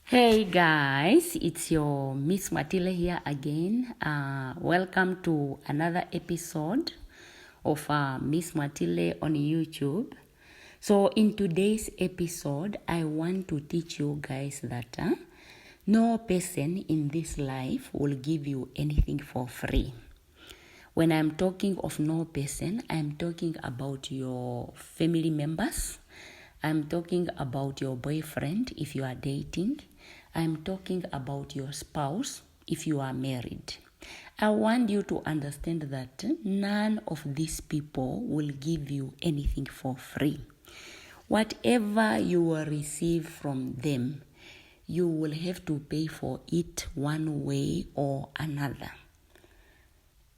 Hey guys, it's your Miss Matile here again. Welcome to another episode of Miss Matile on YouTube. So in today's episode, I want to teach you guys that no person in this life will give you anything for free. When I'm talking of no person, I'm talking about your family members. I'm talking about your boyfriend if you are dating. I'm talking about your spouse if you are married. I want you to understand that none of these people will give you anything for free. Whatever you will receive from them, you will have to pay for it one way or another.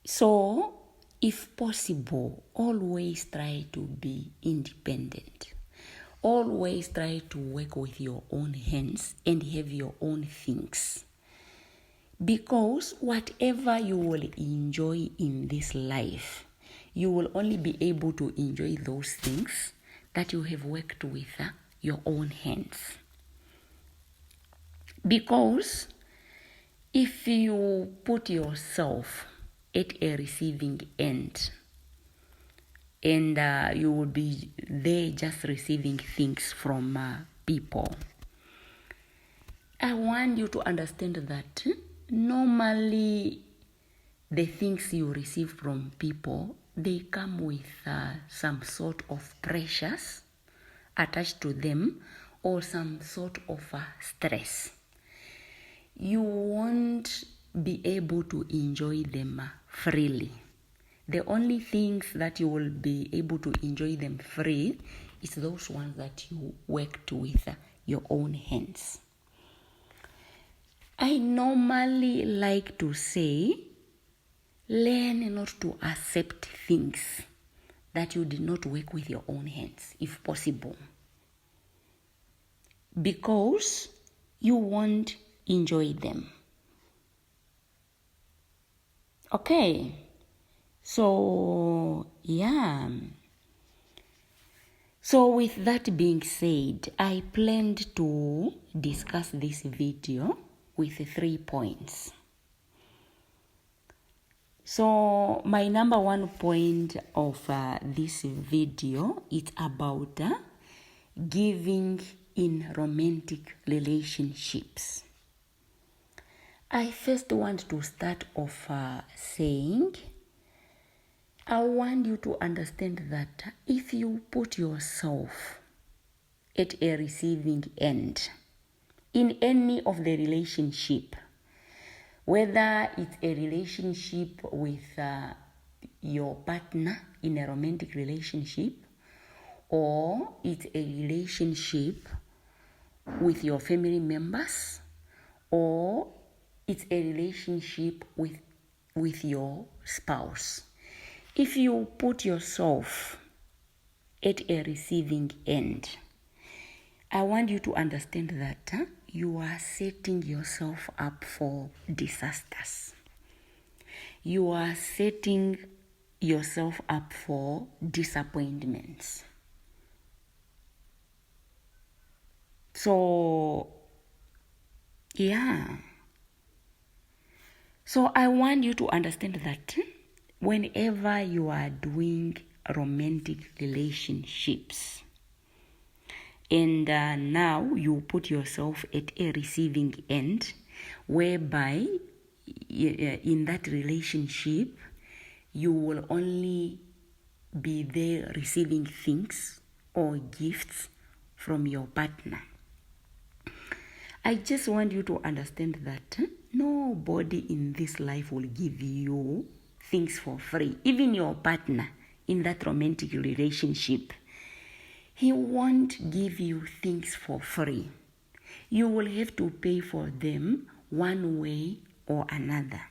So, if possible, always try to be independent. Always try to work with your own hands and have your own things. Because whatever you will enjoy in this life, you will only be able to enjoy those things that you have worked with your own hands. Because if you put yourself at a receiving end, and you will be there just receiving things from people, I want you to understand that normally the things you receive from people, they come with some sort of pressures attached to them or some sort of stress. You won't be able to enjoy them freely. The only things that you will be able to enjoy them free is those ones that you worked with your own hands. I normally like to say, learn not to accept things that you did not work with your own hands, if possible. Because you won't enjoy them. Okay. So, yeah. So with that being said, I planned to discuss this video with 3 points. So my number one point of this video is about giving in romantic relationships. I first want to start off saying, I want you to understand that if you put yourself at a receiving end in any of the relationship, whether it's a relationship with your partner in a romantic relationship, or it's a relationship with your family members, or it's a relationship with your spouse. If you put yourself at a receiving end, I want you to understand that you are setting yourself up for disasters. You are setting yourself up for disappointments. So, yeah. So I want you to understand that whenever you are doing romantic relationships, and now you put yourself at a receiving end, whereby in that relationship, you will only be there receiving things or gifts from your partner. I just want you to understand that nobody in this life will give you things for free. Even your partner in that romantic relationship, he won't give you things for free. You will have to pay for them one way or another.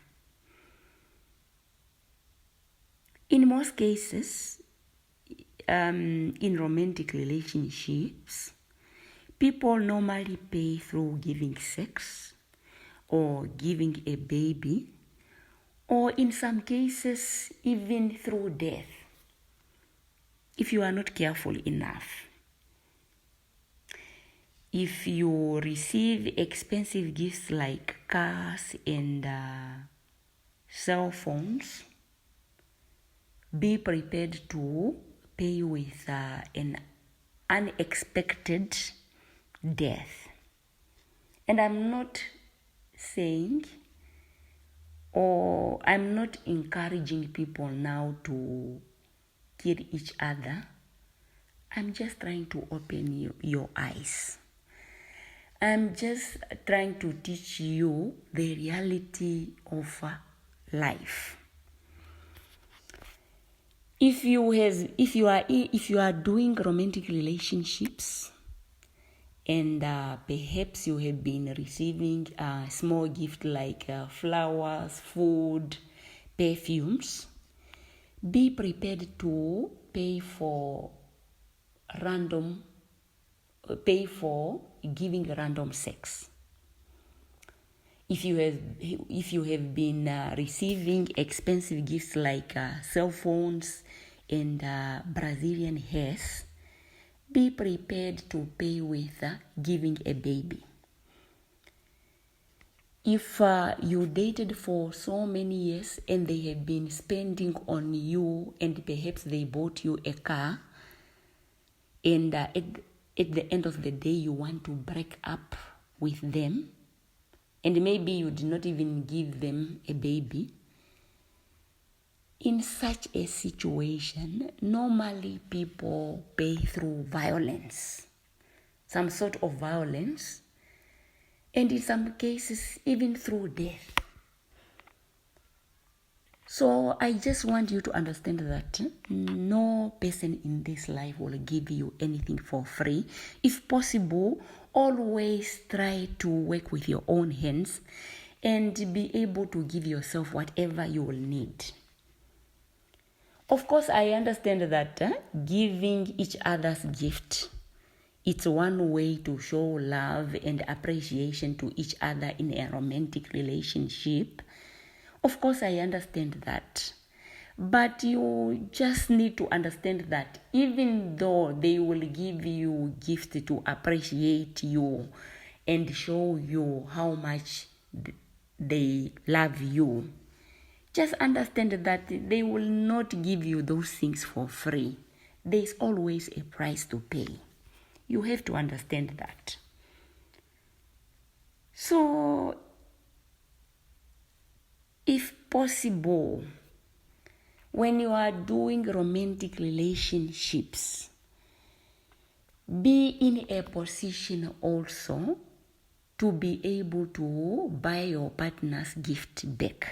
In most cases, in romantic relationships, people normally pay through giving sex or giving a baby, or in some cases, even through death, if you are not careful enough. If you receive expensive gifts like cars and cell phones, be prepared to pay with an unexpected death. And I'm not saying, or I'm not encouraging people now to kill each other. I'm just trying to open your eyes. I'm just trying to teach you the reality of life. If you are doing romantic relationships, and perhaps you have been receiving a small gift like flowers, food, perfumes, be prepared to pay for giving random sex. If you have been receiving expensive gifts like cell phones and Brazilian hairs, be prepared to pay with giving a baby. If you dated for so many years and they have been spending on you and perhaps they bought you a car, and at the end of the day you want to break up with them, and maybe you did not even give them a baby, in such a situation, normally people pay through violence, some sort of violence, and in some cases, even through death. So I just want you to understand that no person in this life will give you anything for free. If possible, always try to work with your own hands and be able to give yourself whatever you will need. Of course, I understand that giving each other's gift, it's one way to show love and appreciation to each other in a romantic relationship. Of course, I understand that. But you just need to understand that even though they will give you gifts to appreciate you and show you how much they love you, just understand that they will not give you those things for free. There's always a price to pay. You have to understand that. So, if possible, when you are doing romantic relationships, be in a position also to be able to buy your partner's gift back.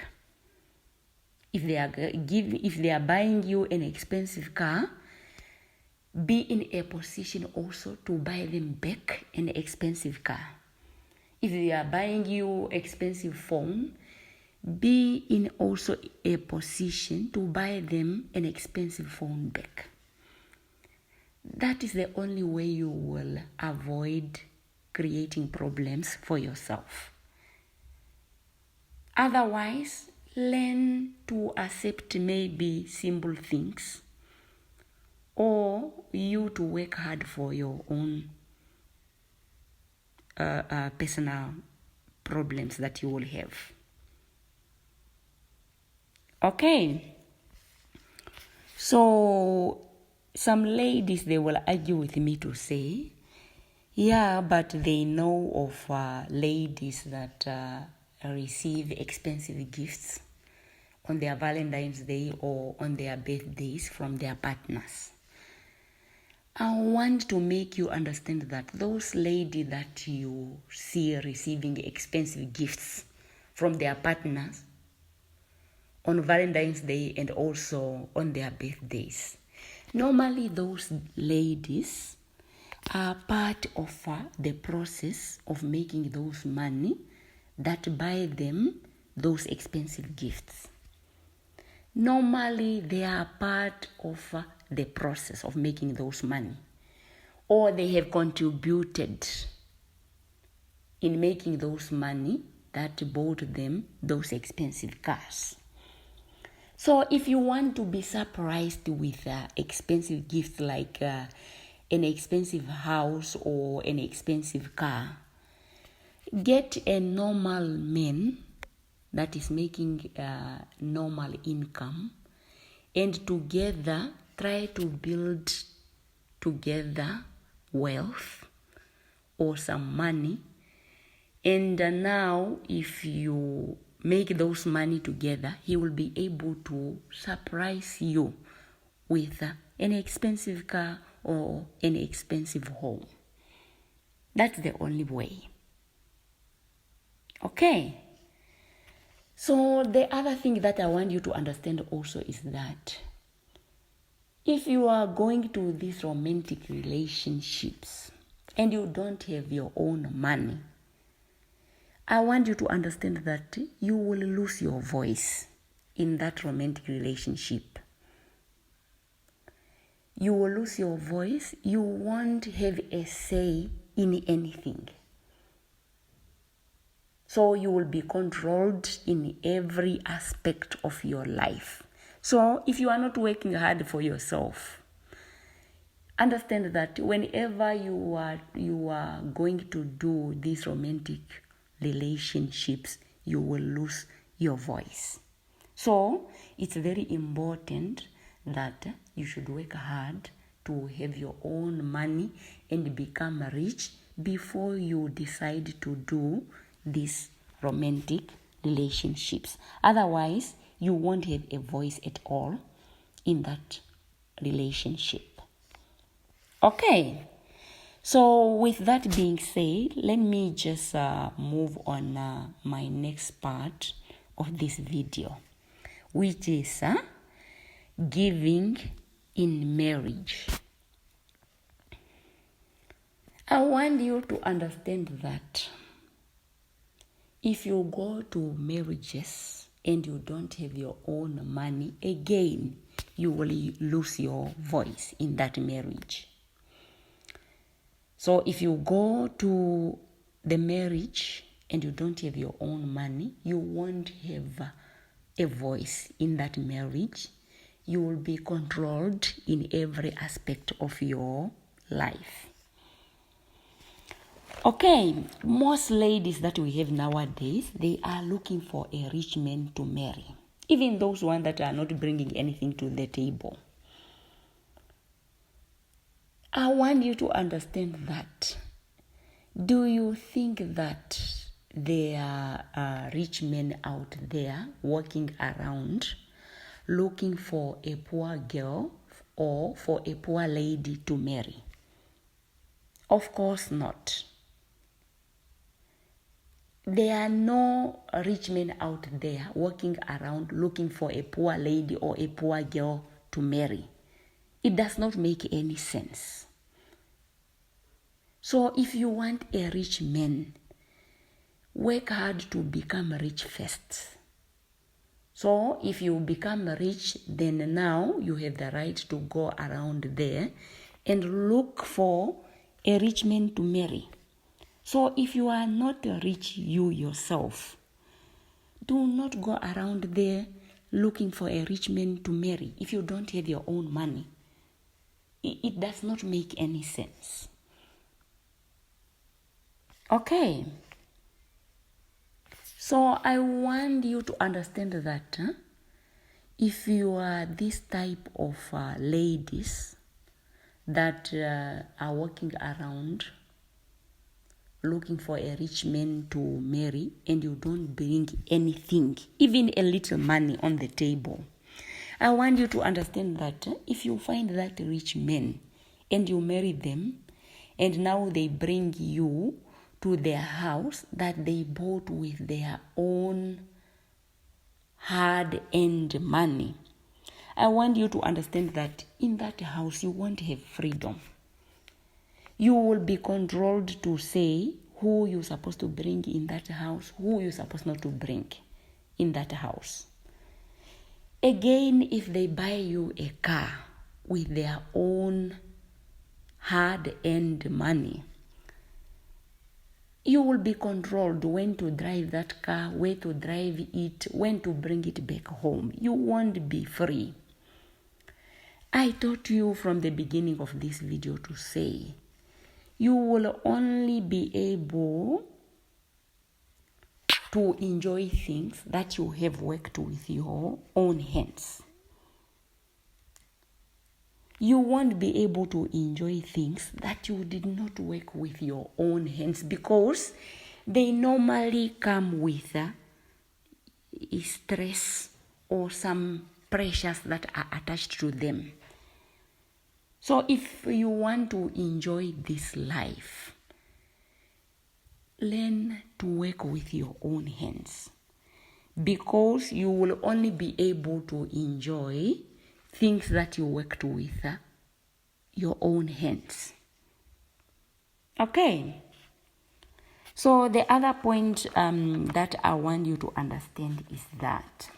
If they are buying you an expensive car, be in a position also to buy them back an expensive car. If they are buying you expensive phone, be in also a position to buy them an expensive phone back. That is the only way you will avoid creating problems for yourself. Otherwise, learn to accept maybe simple things, or you to work hard for your own personal problems that you will have. Okay. So some ladies, they will argue with me to say, yeah, but they know of ladies that receive expensive gifts on their Valentine's Day or on their birthdays from their partners. I want to make you understand that those ladies that you see receiving expensive gifts from their partners on Valentine's Day and also on their birthdays, normally those ladies are part of the process of making those money that buy them those expensive gifts. Normally they are part of the process of making those money, or they have contributed in making those money that bought them those expensive cars. So if you want to be surprised with expensive gifts like an expensive house or an expensive car. Get a normal man that is making normal income, and together try to build together wealth or some money. And now if you make those money together, he will be able to surprise you with an expensive car or an expensive home. That's the only way. Okay. So the other thing that I want you to understand also is that if you are going to these romantic relationships and you don't have your own money, I want you to understand that you will lose your voice in that romantic relationship. You will lose your voice. You won't have a say in anything. So you will be controlled in every aspect of your life. So if you are not working hard for yourself, understand that whenever you are going to do these romantic relationships, you will lose your voice. So it's very important that you should work hard to have your own money and become rich before you decide to do these romantic relationships. Otherwise, you won't have a voice at all in that relationship. Okay. So with that being said, let me just move on my next part of this video, which is giving in marriage. I want you to understand that if you go to marriages and you don't have your own money, again, you will lose your voice in that marriage. So if you go to the marriage and you don't have your own money, you won't have a voice in that marriage. You will be controlled in every aspect of your life. Okay, most ladies that we have nowadays, they are looking for a rich man to marry. Even those ones that are not bringing anything to the table. I want you to understand that. Do you think that there are rich men out there walking around looking for a poor girl or for a poor lady to marry? Of course not. There are no rich men out there walking around looking for a poor lady or a poor girl to marry. It does not make any sense. So if you want a rich man, work hard to become rich first. So if you become rich, then now you have the right to go around there and look for a rich man to marry. So if you are not rich you yourself, do not go around there looking for a rich man to marry if you don't have your own money. It does not make any sense. Okay. So I want you to understand that if you are this type of ladies that are walking around looking for a rich man to marry and you don't bring anything, even a little money on the table, I want you to understand that if you find that rich man and you marry them and now they bring you to their house that they bought with their own hard-earned money, I want you to understand that in that house you won't have freedom. You will be controlled to say who you're supposed to bring in that house, who you're supposed not to bring in that house. Again, if they buy you a car with their own hard-earned money, you will be controlled when to drive that car, where to drive it, when to bring it back home. You won't be free. I taught you from the beginning of this video to say, you will only be able to enjoy things that you have worked with your own hands. You won't be able to enjoy things that you did not work with your own hands, because they normally come with stress or some pressures that are attached to them. So if you want to enjoy this life, learn to work with your own hands, because you will only be able to enjoy things that you worked with your own hands. Okay. So the other point that I want you to understand is that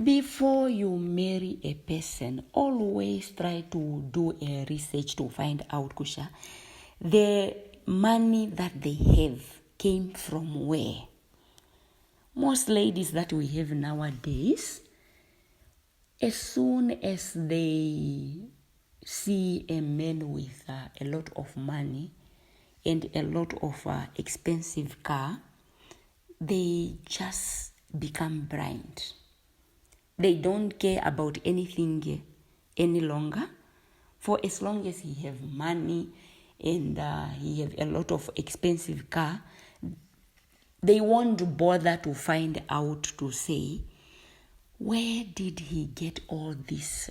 before you marry a person, always try to do a research to find out, Kusha, the money that they have came from where. Most ladies that we have nowadays, as soon as they see a man with a lot of money and a lot of expensive car, they just become blind. They don't care about anything any longer. For as long as he have money and he have a lot of expensive car, they won't bother to find out to say, where did he get all this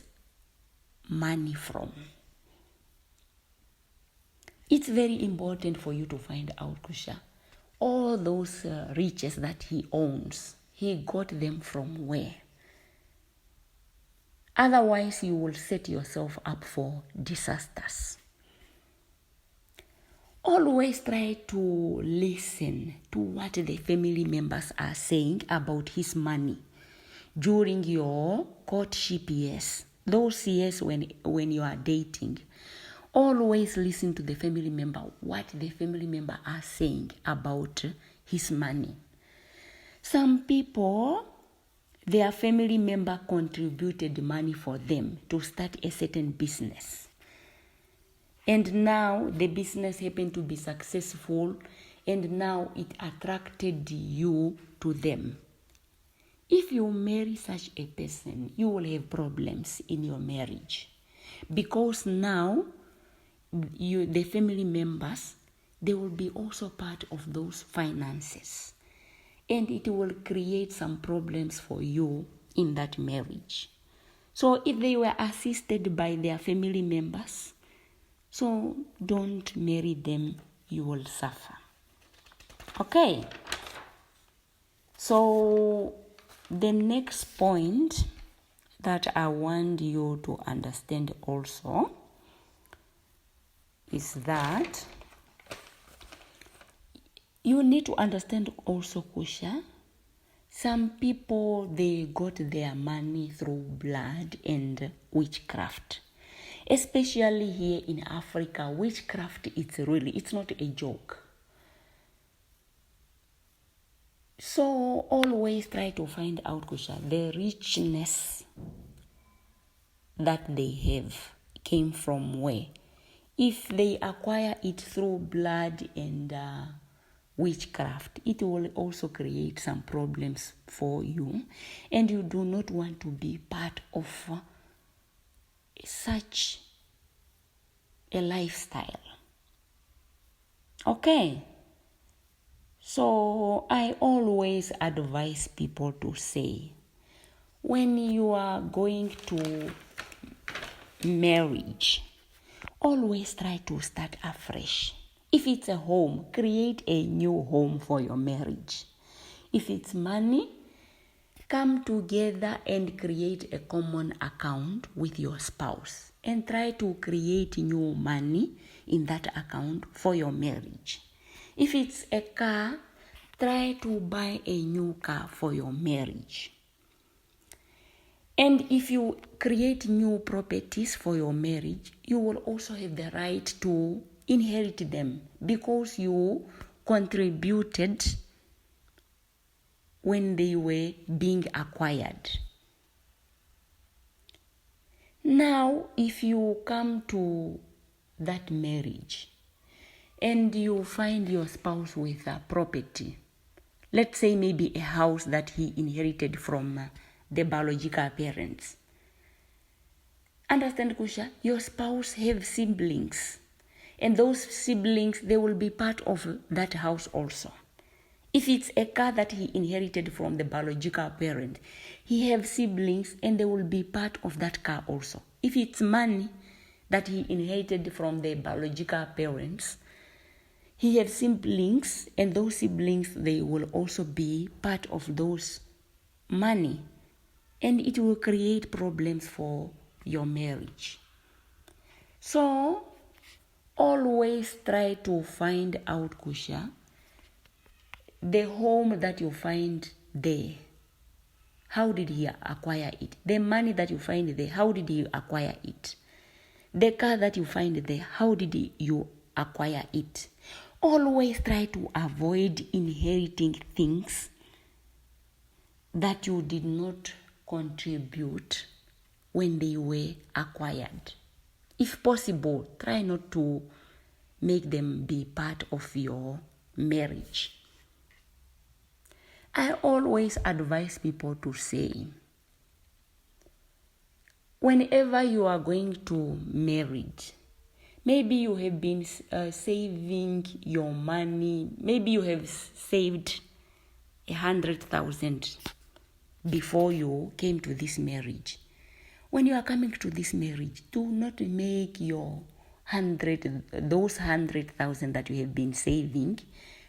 money from? It's very important for you to find out, Kusha, all those riches that he owns, he got them from where? Otherwise, you will set yourself up for disasters. Always try to listen to what the family members are saying about his money during your courtship years. Those years when you are dating. Always listen to the family member, what the family member are saying about his money. Some people, their family member contributed money for them to start a certain business. And now the business happened to be successful, and now it attracted you to them. If you marry such a person, you will have problems in your marriage, because now the family members, they will be also part of those finances, and it will create some problems for you in that marriage. So if they were assisted by their family members, so don't marry them, you will suffer. Okay. So the next point that I want you to understand also is that you need to understand also, Kusha, some people, they got their money through blood and witchcraft. Especially here in Africa, witchcraft, it's not a joke. So always try to find out, Kusha, the richness that they have came from where. If they acquire it through blood and witchcraft, it will also create some problems for you, and you do not want to be part of such a lifestyle. Okay. So I always advise people to say, when you are going to marriage, always try to start afresh. If it's a home, create a new home for your marriage. If it's money, come together and create a common account with your spouse and try to create new money in that account for your marriage. If it's a car, try to buy a new car for your marriage. And if you create new properties for your marriage, you will also have the right to inherit them, because you contributed when they were being acquired. Now, if you come to that marriage and you find your spouse with a property, let's say maybe a house that he inherited from the biological parents. Understand, Kusha, your spouse have siblings, and those siblings, they will be part of that house also. If it's a car that he inherited from the biological parent, he have siblings and they will be part of that car also. If it's money that he inherited from the biological parents, he have siblings, and those siblings, they will also be part of those money, and it will create problems for your marriage. So always try to find out, Kusha, the home that you find there, how did he acquire it? The money that you find there, how did you acquire it? The car that you find there, how did you acquire it? Always try to avoid inheriting things that you did not contribute when they were acquired. If possible, try not to make them be part of your marriage. I always advise people to say, whenever you are going to marry, maybe you have been saving your money, maybe you have saved 100,000 before you came to this marriage. When you are coming to this marriage, do not make those 100,000 that you have been saving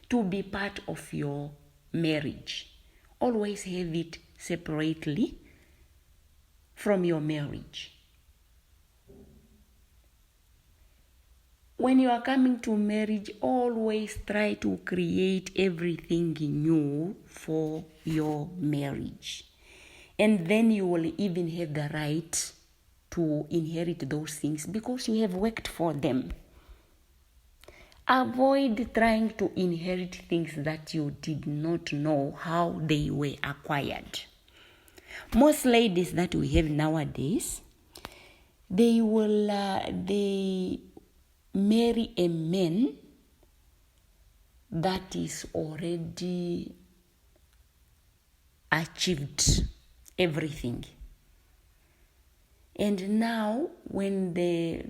to be part of your marriage. Always have it separately from your marriage. When you are coming to marriage, always try to create everything new for your marriage. And then you will even have the right to inherit those things because you have worked for them. Avoid trying to inherit things that you did not know how they were acquired. Most ladies that we have nowadays, they marry a man that is already achieved everything. And now when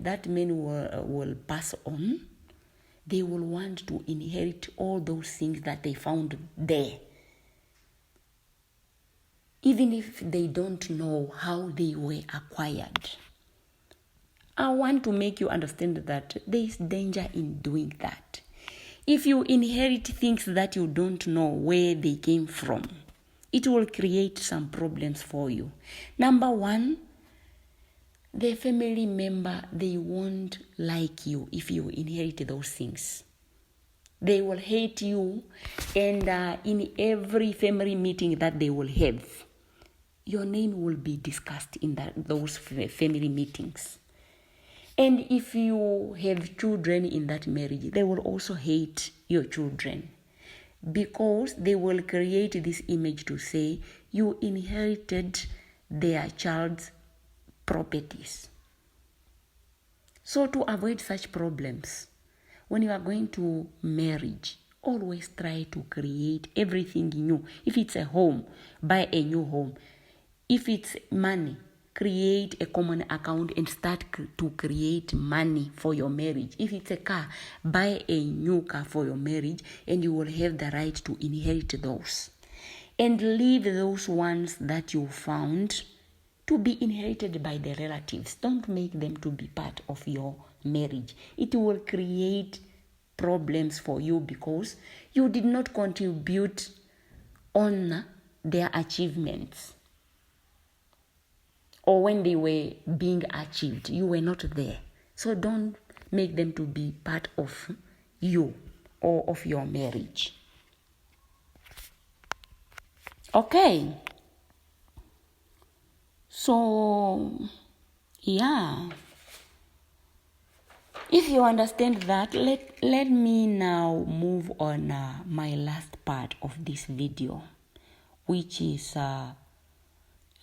that man will pass on, they will want to inherit all those things that they found there, even if they don't know how they were acquired. I want to make you understand that there is danger in doing that. If you inherit things that you don't know where they came from, it will create some problems for you. Number one, the family member, they won't like you if you inherit those things. They will hate you, and in every family meeting that they will have, your name will be discussed in those family meetings. And if you have children in that marriage, they will also hate your children because they will create this image to say you inherited their child's properties. So to avoid such problems, when you are going to marriage, always try to create everything new. If it's a home, buy a new home. If it's money, create a common account and start to create money for your marriage. If it's a car, buy a new car for your marriage, and you will have the right to inherit those. And leave those ones that you found to be inherited by the relatives. Don't make them to be part of your marriage. It will create problems for you because you did not contribute on their achievements. Or when they were being achieved, you were not there. So don't make them to be part of you or of your marriage. Okay. So, yeah. If you understand that, let me now move on my last part of this video, which is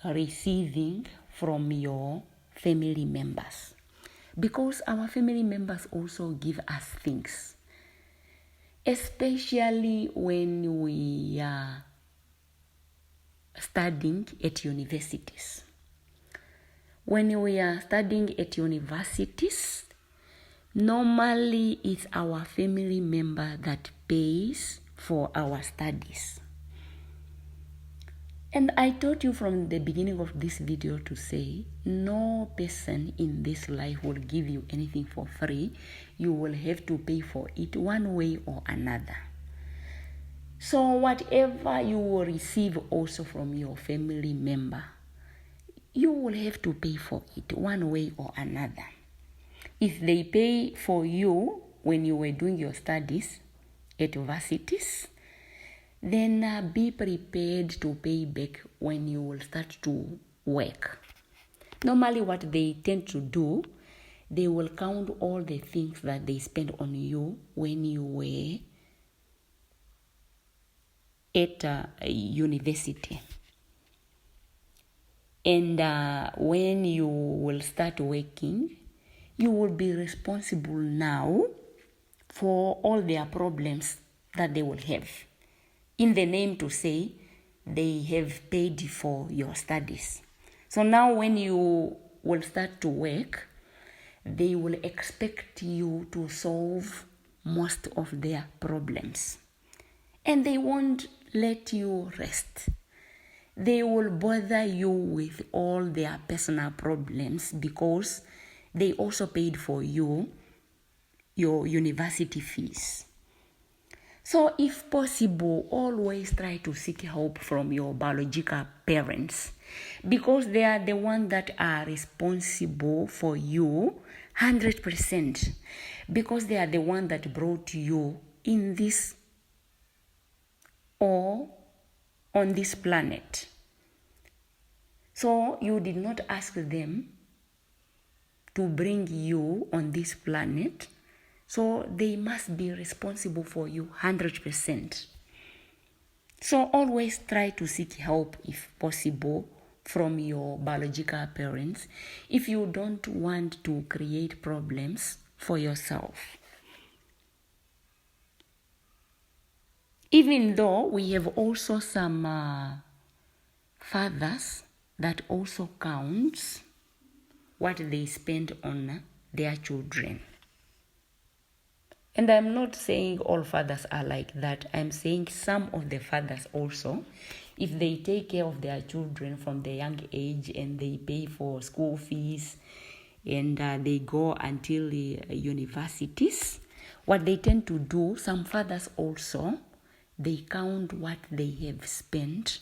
receiving from your family members, because our family members also give us things, especially when we are studying at universities. When we are studying at universities, normally it's our family member that pays for our studies. And I told you from the beginning of this video to say, no person in this life will give you anything for free. You will have to pay for it one way or another. So whatever you will receive also from your family member, you will have to pay for it one way or another. If they pay for you when you were doing your studies at universities, then be prepared to pay back when you will start to work. Normally what they tend to do, they will count all the things that they spent on you when you were at university. And when you will start working, you will be responsible now for all their problems that they will have, in the name to say they have paid for your studies. So now when you will start to work, they will expect you to solve most of their problems. And they won't let you rest. They will bother you with all their personal problems because they also paid for you your university fees. So if possible, always try to seek help from your biological parents, because they are the ones that are responsible for you 100%, because they are the ones that brought you in this or on this planet. So you did not ask them to bring you on this planet, so they must be responsible for you 100%. So always try to seek help if possible from your biological parents if you don't want to create problems for yourself. Even though we have also some fathers that also counts what they spend on their children. And I'm not saying all fathers are like that. I'm saying some of the fathers also, if they take care of their children from the young age and they pay for school fees and they go until the universities, what they tend to do, some fathers also, they count what they have spent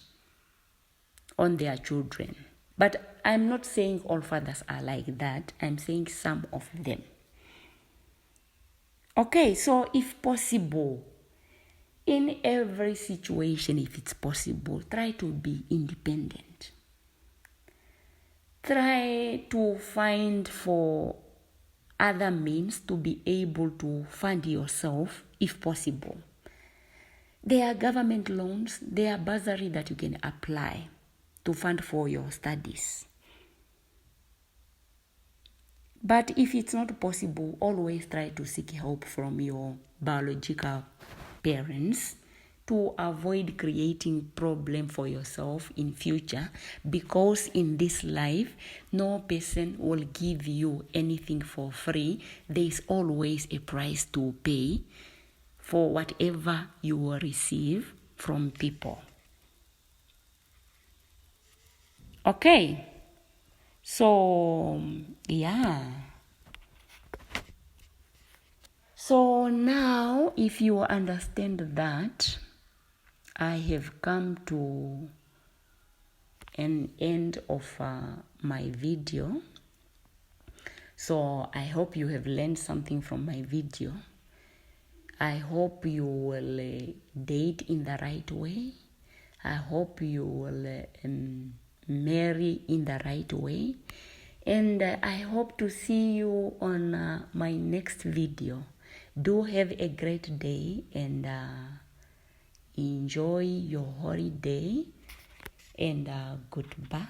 on their children. But I'm not saying all fathers are like that. I'm saying some of them. Okay, so if possible, in every situation, if it's possible, try to be independent. Try to find for other means to be able to fund yourself if possible. There are government loans, there are bursary that you can apply to fund for your studies. But if it's not possible, always try to seek help from your biological parents to avoid creating problem for yourself in future, because in this life, no person will give you anything for free. There is always a price to pay for whatever you will receive from people. Okay. So, yeah. So now, if you understand that, I have come to an end of my video. So I hope you have learned something from my video. I hope you will date in the right way. I hope you will marry in the right way. And I hope to see you on my next video. Do have a great day and enjoy your holiday. And goodbye.